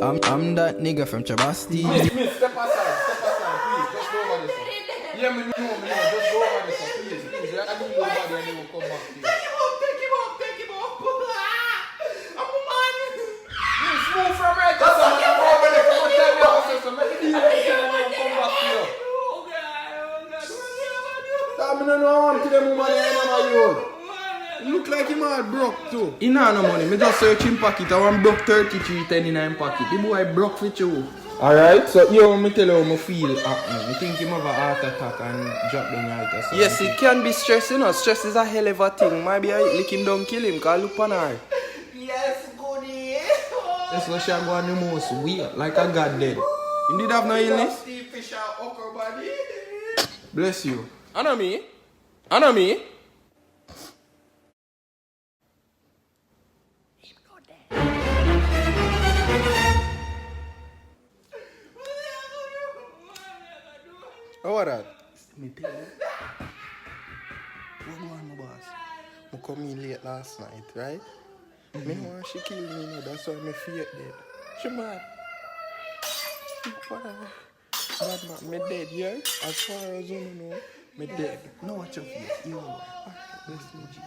I'm that nigga from Chabasti. Miss, step aside, please. Just go over this. Yeah, me know. Just go over this, please. I need nobody and they will come back to you. Take him up. I'm a man. Miss, move from right to some and go over there. Come tell me how to say something. Make the deal and they will come back to you. Oh God. I don't know how to them woman here in my youth. You look like him all broke too. He nah no money. Me just search him pocket. I want broke 33.10 in him pocket. The boy broke for you. Alright, so you me tell you how I feel happening. I think him have a heart attack and drop down your heart or something. Yes, it can be stress, you know. Stress is a hell of a thing. Maybe I lick him down, kill him, cause look on her. Yes, goodie. That's what she go on the most weird, like a god dead. You did have no illness? Steve Fisher, okra body. Bless you. I know me. How are that? Me tell you. What going on, my boss? I come in late last night, right? Me know when she kill me, no, that's why me fear dead. She mad. What bad man, me dead, yeah? As far as you know, me dead. No, watch your face. You know. Bless me, G.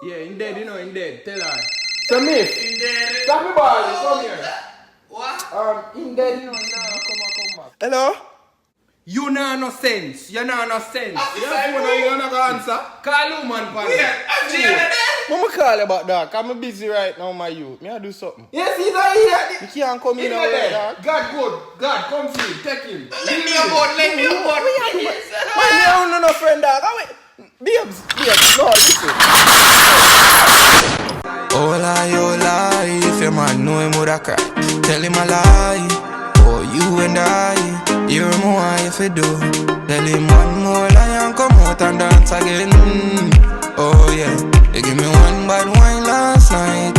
Yeah, in dead, in dead. Tell her. So, miss. In there. Stop me, boy. Come here. What? In dead, come back. Hello? You know no sense. You know no sense. You not gonna answer. Call you, man, pan. I'm there. Mama call you about that. I'm busy right now, my youth. Me I do something. Yes, he's not here. You can't come in away, dog. God good. God, come see him. Take him. Let me about. Man, you don't know friend, dog. Babes, no, listen. Oh lie, if your man know him woulda cry. Tell him a lie, oh you and I. Hear more if you do. Tell him one more lie and come out and dance again. Oh yeah, you give me one bad wine last night.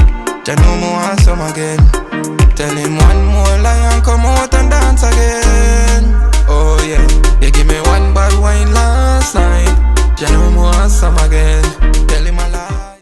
Just know more want some again. Tell him one more lie and come out and dance again.